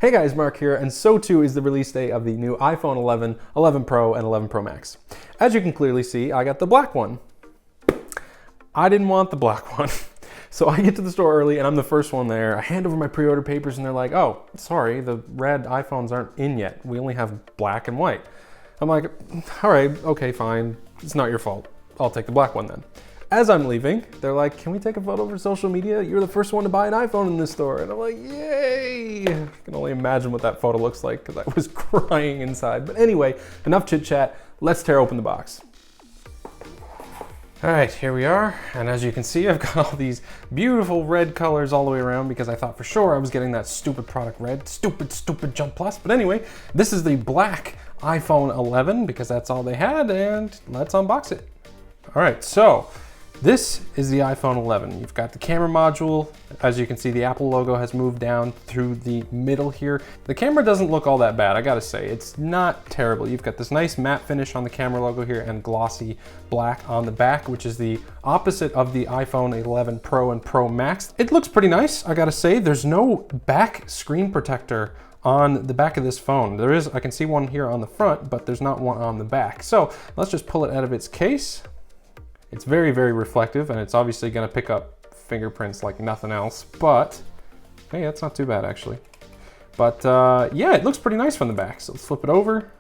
Hey guys, Mark here, and so too is the release date of the new iPhone 11, 11 Pro, and 11 Pro Max. As you can clearly see, I got the black one. I didn't want the black one. So I get to the store early and I'm the first one there. I hand over my pre-order papers and they're like, oh, sorry, the red iPhones aren't in yet. We only have black and white. I'm like, all right, okay, fine. It's not your fault. I'll take the black one then. As I'm leaving, they're like, can we take a photo for social media? You're the first one to buy an iPhone in this store. And I'm like, yay! I can only imagine what that photo looks like because I was crying inside. But anyway, enough chit chat. Let's tear open the box. All right, here we are. And as you can see, I've got all these beautiful red colors all the way around because I thought for sure I was getting that stupid product red. Stupid Jump Plus. But anyway, this is the black iPhone 11 because that's all they had, and let's unbox it. All right, so this is the iPhone 11. You've got the camera module. As you can see, the Apple logo has moved down through the middle here. The camera doesn't look all that bad, I gotta say. It's not terrible. You've got this nice matte finish on the camera logo here and glossy black on the back, which is the opposite of the iPhone 11 Pro and Pro Max. It looks pretty nice, I gotta say. There's no back screen protector on the back of this phone. There is, I can see one here on the front, but there's not one on the back. So let's just pull it out of its case. It's very, very reflective, and it's obviously gonna pick up fingerprints like nothing else, but hey, that's not too bad actually. But yeah, it looks pretty nice from the back. So let's flip it over.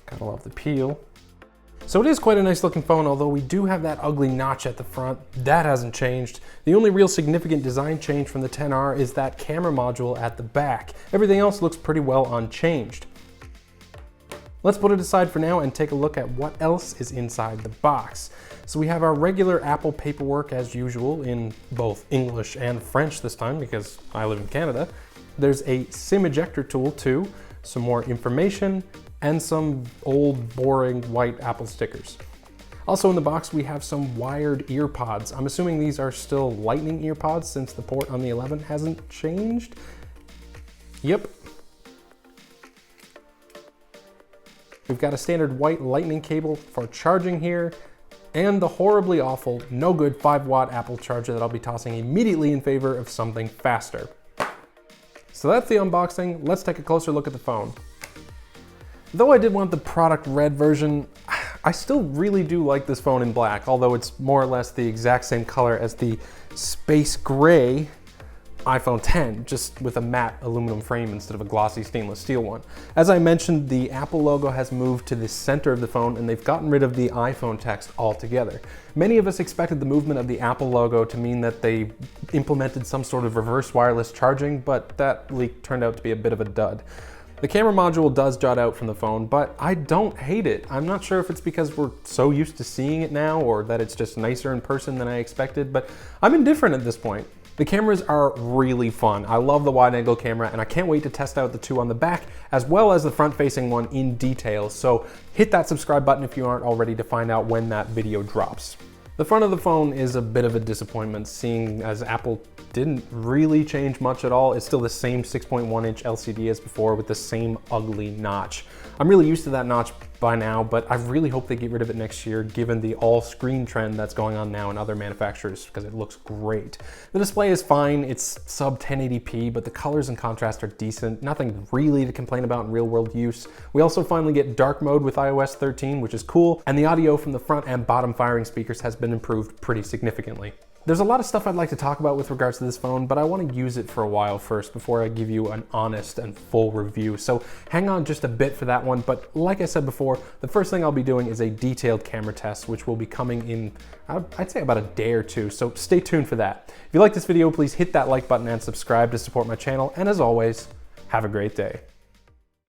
Gotta love the peel. So it is quite a nice looking phone, although we do have that ugly notch at the front. That hasn't changed. The only real significant design change from the XR is that camera module at the back. Everything else looks pretty well unchanged. Let's put it aside for now and take a look at what else is inside the box. So we have our regular Apple paperwork as usual in both English and French this time because I live in Canada. There's a SIM ejector tool too, some more information, and some old boring white Apple stickers. Also in the box we have some wired ear pods. I'm assuming these are still Lightning ear pods since the port on the 11 hasn't changed. Yep. We've got a standard white Lightning cable for charging here, and the horribly awful, no good 5-watt Apple charger that I'll be tossing immediately in favor of something faster. So that's the unboxing. Let's take a closer look at the phone. Though I did want the product red version, I still really do like this phone in black, although it's more or less the exact same color as the space gray iPhone 10, just with a matte aluminum frame instead of a glossy stainless steel one. As I mentioned, the Apple logo has moved to the center of the phone and they've gotten rid of the iPhone text altogether. Many of us expected the movement of the Apple logo to mean that they implemented some sort of reverse wireless charging, but that leak turned out to be a bit of a dud. The camera module does jut out from the phone, but I don't hate it. I'm not sure if it's because we're so used to seeing it now or that it's just nicer in person than I expected, but I'm indifferent at this point. The cameras are really fun. I love the wide angle camera and I can't wait to test out the two on the back as well as the front facing one in detail. So hit that subscribe button if you aren't already to find out when that video drops. The front of the phone is a bit of a disappointment seeing as Apple didn't really change much at all. It's still the same 6.1-inch LCD as before with the same ugly notch. I'm really used to that notch by now, but I really hope they get rid of it next year given the all-screen trend that's going on now in other manufacturers because it looks great. The display is fine, it's sub 1080p, but the colors and contrast are decent. Nothing really to complain about in real-world use. We also finally get dark mode with iOS 13, which is cool, and the audio from the front and bottom firing speakers has been improved pretty significantly. There's a lot of stuff I'd like to talk about with regards to this phone, but I want to use it for a while first before I give you an honest and full review. So hang on just a bit for that one. But like I said before, the first thing I'll be doing is a detailed camera test, which will be coming in, I'd say about a day or two. So stay tuned for that. If you like this video, please hit that like button and subscribe to support my channel. And as always, have a great day.